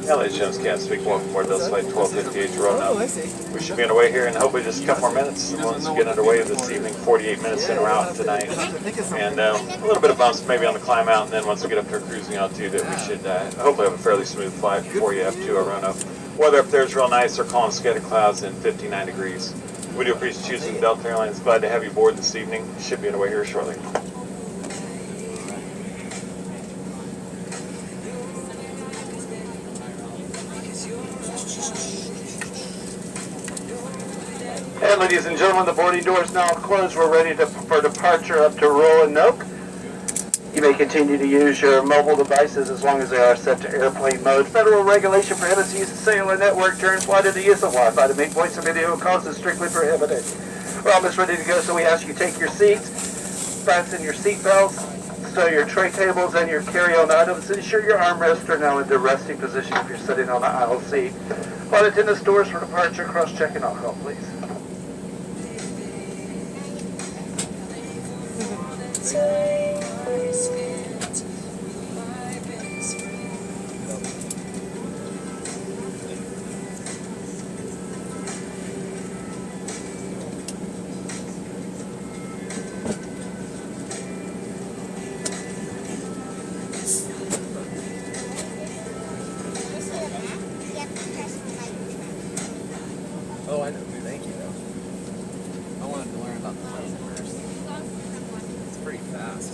Ladies and gentlemen, can't speak. Welcome aboard Delta Flight 1258 to Roanoke. Oh, I see. We should be on our way here in hopefully just a couple more minutes. Once we get underway this evening, 48 minutes in a route tonight. And a little bit of bumps maybe on the climb out, and then once we get up to our cruising altitude, that we should hopefully have a fairly smooth flight before you have to Roanoke. Weather up there is real nice. They're calling scattered clouds and 59 degrees. We do appreciate choosing Delta Airlines. Glad to have you aboard this evening. Should be on our way here shortly. And ladies and gentlemen, the boarding doors now closed. We're ready for departure up to Roanoke. You may continue to use your mobile devices as long as they are set to airplane mode. Federal regulation prohibits the use of cellular network during flight or the use of Wi-Fi to make voice and video calls is strictly prohibited. We're almost ready to go, so we ask you take your seats, fasten your seat belts, stow your tray tables and your carry-on items. Ensure your armrests are now in the resting position if you're sitting on the aisle seat. Flight attendants doors for departure, cross-check and alcohol, please. Oh, I know. Thank you, though. I wanted to learn about the plane first. It's pretty fast.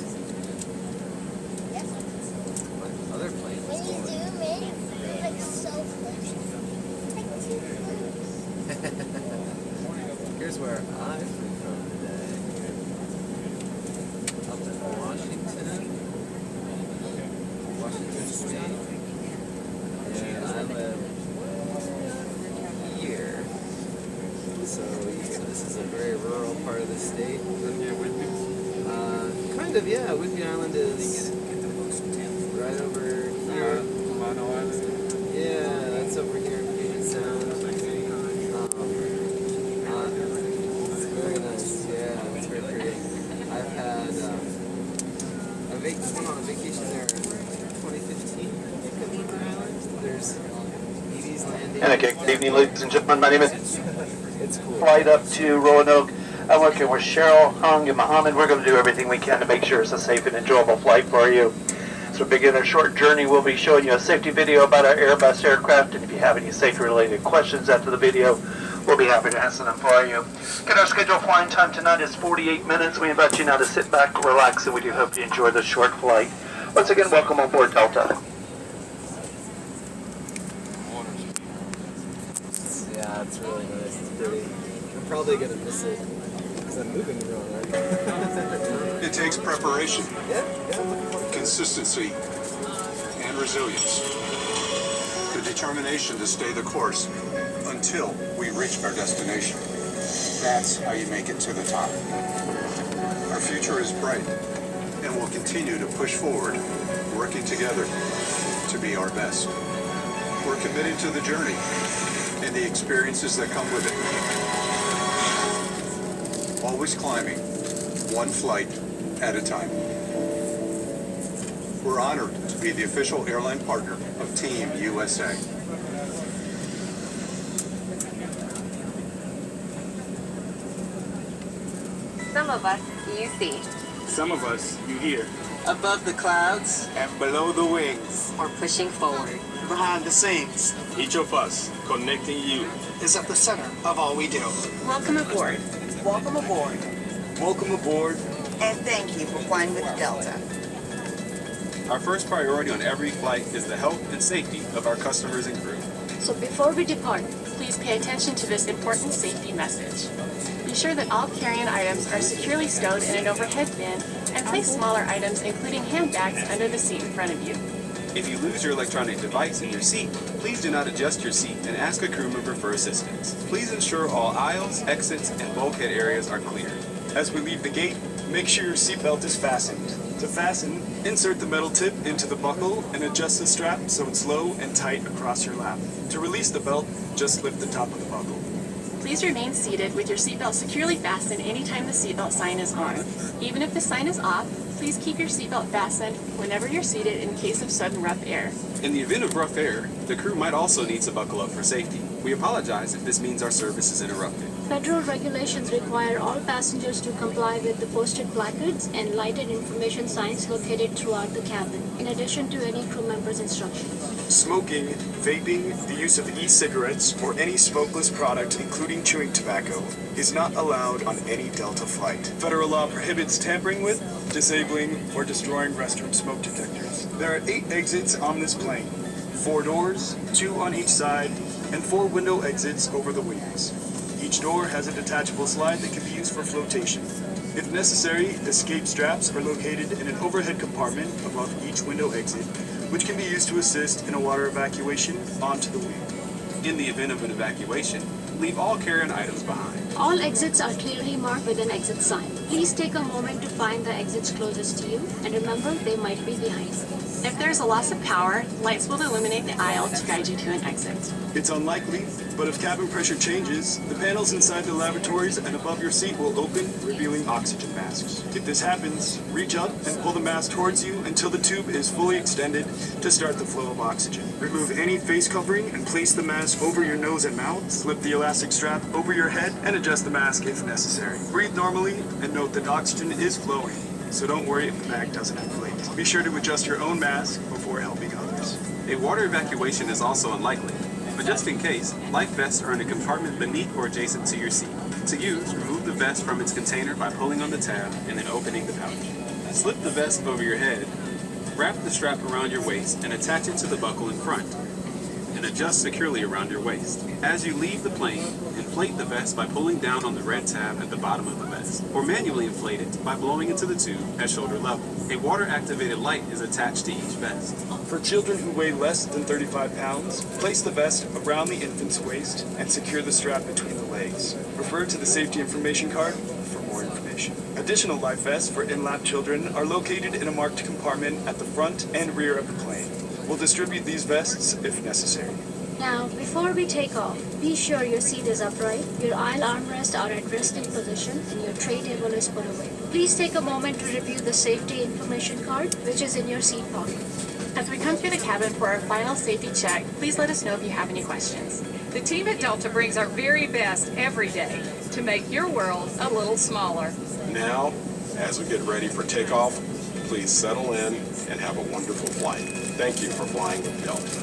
Other planes. When you zoom in, it's like so close. Here's where I flew from today. Up in Washington State. And I live here. So this is a very rural part of the state. Kind of, yeah. Whidbey Island is right over here. Yeah, that's over here in Puget Sound. It's very nice. Yeah, it's very pretty. I've had went on a vacation there in 2015. There's Edie's Landing. And again, good evening, ladies and gentlemen. My name is It's cool. flight up to Roanoke. I'm working with Cheryl, Hung, and Mohammed. We're going to do everything we can to make sure it's a safe and enjoyable flight for you. So to begin our short journey, we'll be showing you a safety video about our Airbus aircraft, and if you have any safety-related questions after the video, we'll be happy to answer them for you. Again, our scheduled flying time tonight is 48 minutes. We invite you now to sit back, relax, and we do hope you enjoy the short flight. Once again, welcome aboard Delta. Yeah, it's really nice. It's pretty. I'm probably going to miss it because I'm moving to Roanoke. It takes preparation, Yeah, I'm looking forward to it. consistency, and resilience. The determination to stay the course until we reach our destination. That's how you make it to the top. Our future is bright, and we'll continue to push forward, working together to be our best. We're committed to the journey and the experiences that come with it. Always climbing, one flight at a time. We're honored to be the official airline partner of Team USA. Some of us you see. Some of us you hear. Above the clouds And below the wings, Or pushing forward. behind the scenes each of us connecting you. is at the center of all we do. Welcome aboard. Welcome aboard, Welcome aboard. and thank you for flying with Delta. Our first priority on every flight is the health and safety of our customers and crew. So before we depart, please pay attention to this important safety message. Be sure that all carry-on items are securely stowed in an overhead bin and place smaller items, including handbags, under the seat in front of you. If you lose your electronic device in your seat, please do not adjust your seat and ask a crew member for assistance. Please ensure all aisles, exits, and bulkhead areas are clear. As we leave the gate, make sure your seatbelt is fastened. To fasten, insert the metal tip into the buckle and adjust the strap so it's low and tight across your lap. To release the belt, just lift the top of the buckle. Please remain seated with your seatbelt securely fastened anytime the seatbelt sign is on. Even if the sign is off, please keep your seatbelt fastened whenever you're seated in case of sudden rough air. In the event of rough air, the crew might also need to buckle up for safety. We apologize if this means our service is interrupted. Federal regulations require all passengers to comply with the posted placards and lighted information signs located throughout the cabin, in addition to any crew member's instructions. Smoking, vaping, the use of e-cigarettes, or any smokeless product, including chewing tobacco, is not allowed on any Delta flight. Federal law prohibits tampering with, disabling, or destroying restroom smoke detectors. There are 8 exits on this plane. 4 doors, 2 on each side, and 4 window exits over the wings. Each door has a detachable slide that can be used for flotation. If necessary, escape straps are located in an overhead compartment above each window exit, which can be used to assist in a water evacuation onto the wing. In the event of an evacuation, leave all carry-on items behind. All exits are clearly marked with an exit sign. Please take a moment to find the exits closest to you, and remember they might be behind you. If there's a loss of power, lights will illuminate the aisle to guide you to an exit. It's unlikely, but if cabin pressure changes, the panels inside the lavatories and above your seat will open, revealing oxygen masks. If this happens, reach up and pull the mask towards you until the tube is fully extended to start the flow of oxygen. Remove any face covering and place the mask over your nose and mouth. Slip the elastic strap over your head and adjust the mask if necessary. Breathe normally and note that oxygen is flowing, so don't worry if the bag doesn't inflate. Be sure to adjust your own mask before helping others. A water evacuation is also unlikely, but just in case, life vests are in a compartment beneath or adjacent to your seat. To use, remove the vest from its container by pulling on the tab and then opening the pouch. Slip the vest over your head, wrap the strap around your waist and attach it to the buckle in front, and adjust securely around your waist. As you leave the plane, inflate the vest by pulling down on the red tab at the bottom of the vest, or manually inflate it by blowing into the tube at shoulder level. A water-activated light is attached to each vest. For children who weigh less than 35 pounds, place the vest around the infant's waist and secure the strap between the legs. Refer to the safety information card for more information. Additional life vests for in-lap children are located in a marked compartment at the front and rear of the plane. We'll distribute these vests if necessary. Now, before we take off, be sure your seat is upright, your aisle armrests are at resting position, and your tray table is put away. Please take a moment to review the safety information card, which is in your seat pocket. As we come through the cabin for our final safety check, please let us know if you have any questions. The team at Delta brings our very best every day to make your world a little smaller. Now, as we get ready for takeoff, please settle in and have a wonderful flight. Thank you for flying with Delta.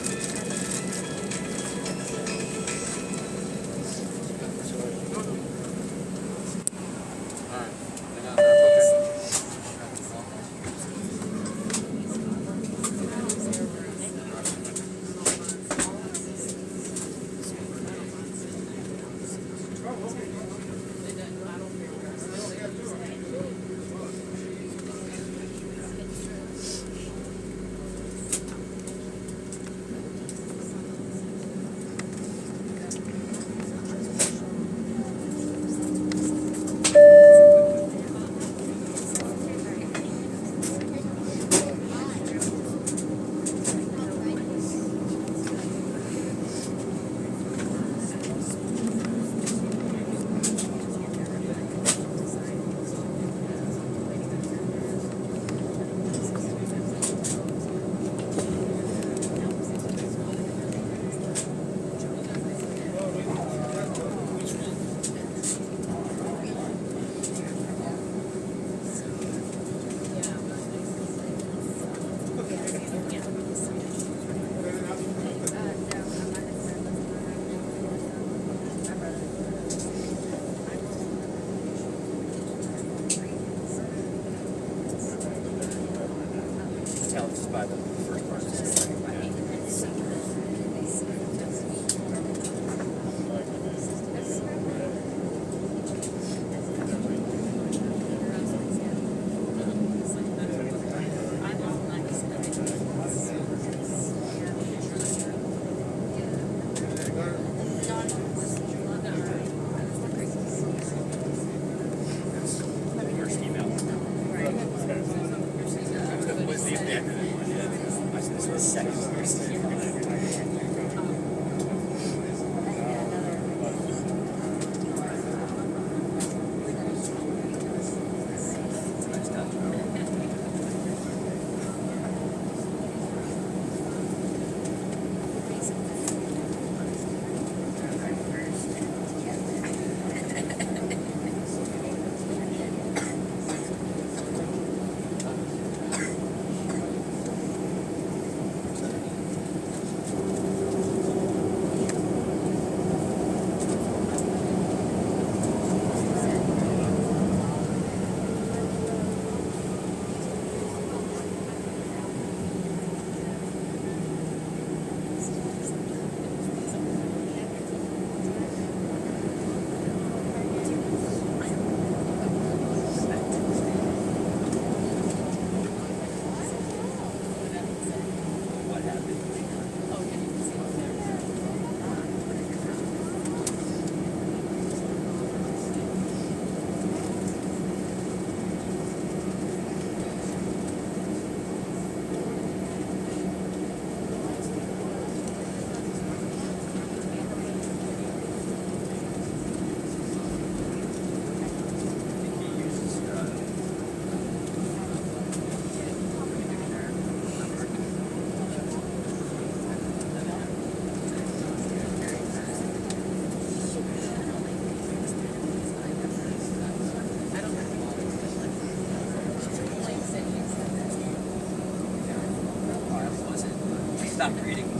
stopped reading.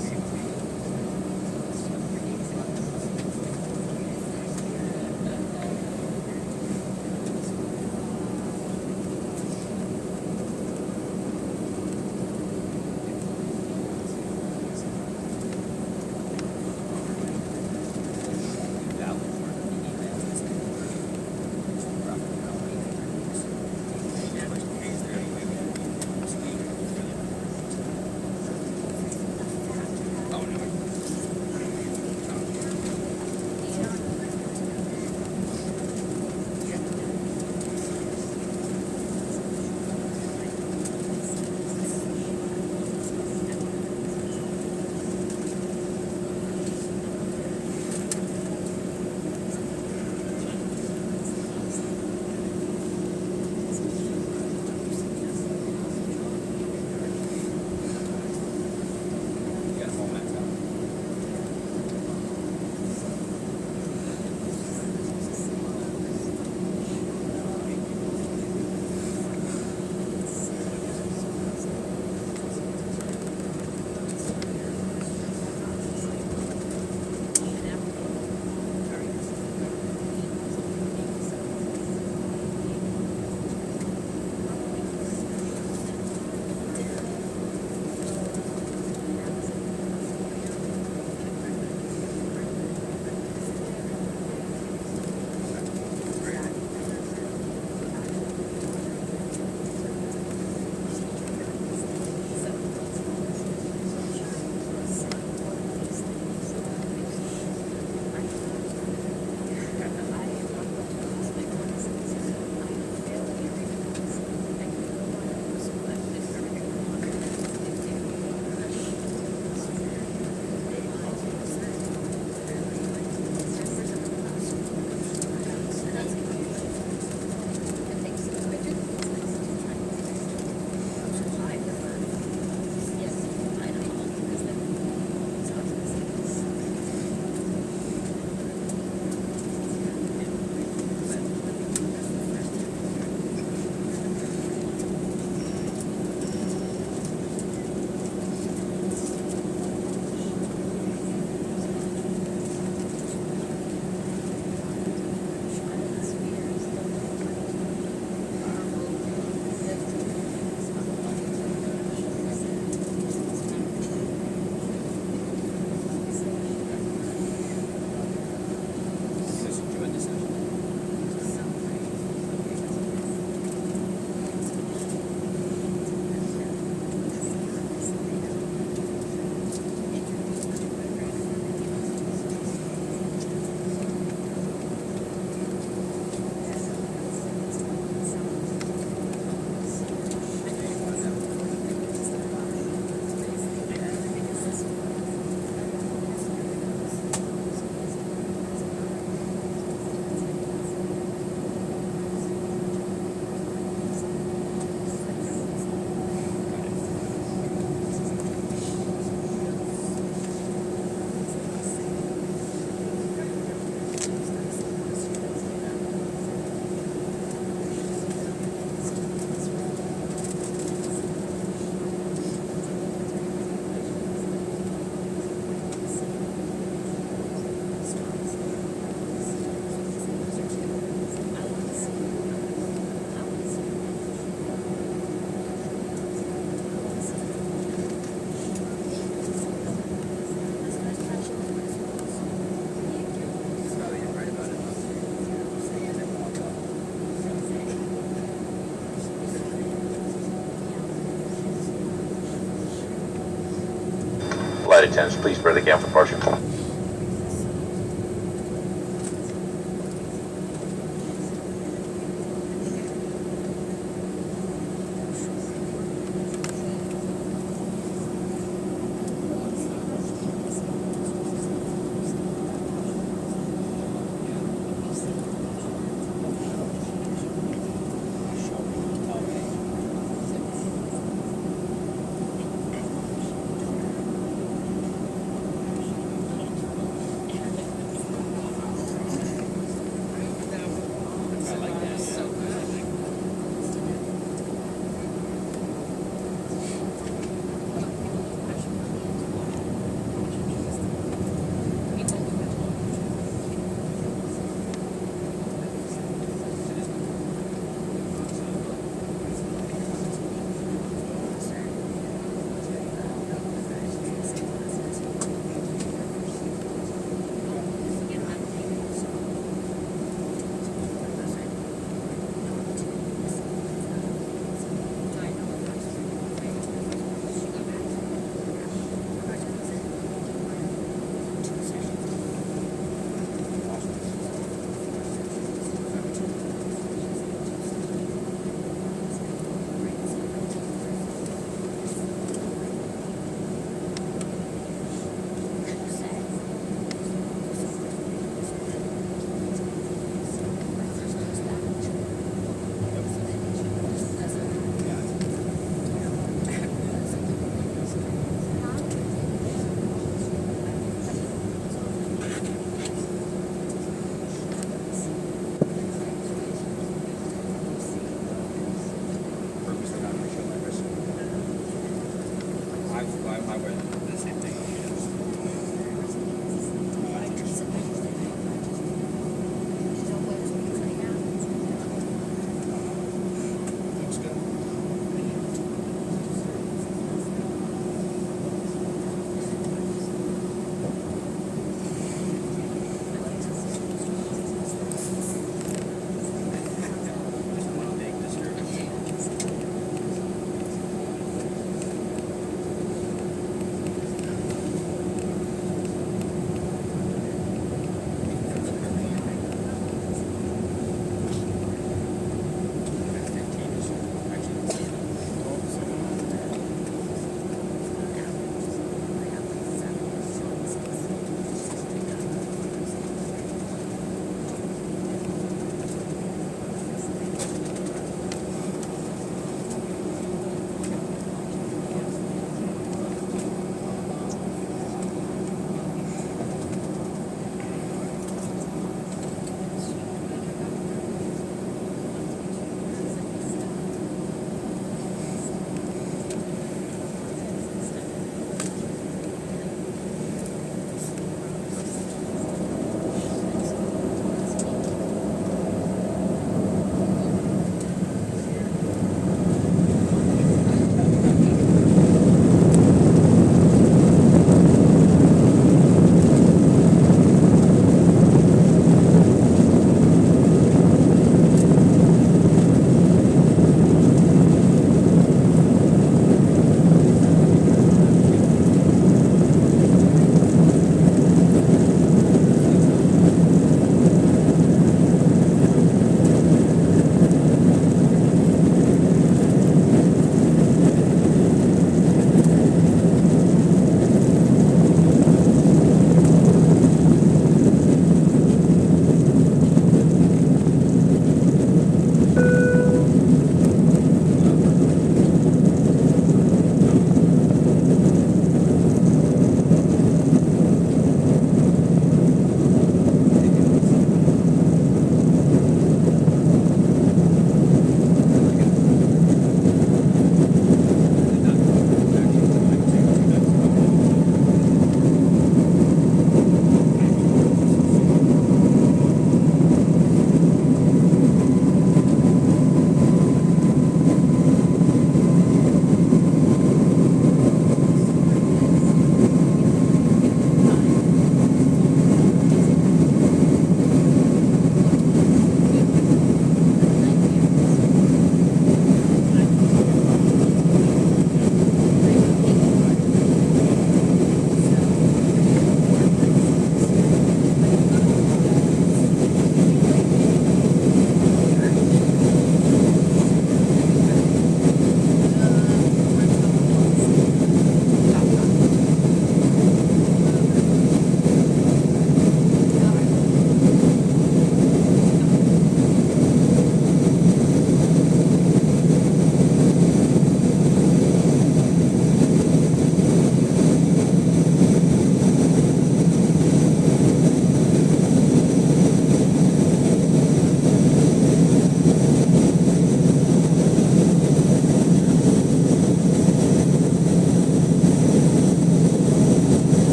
Flight attendants, please prepare the cabin for departure.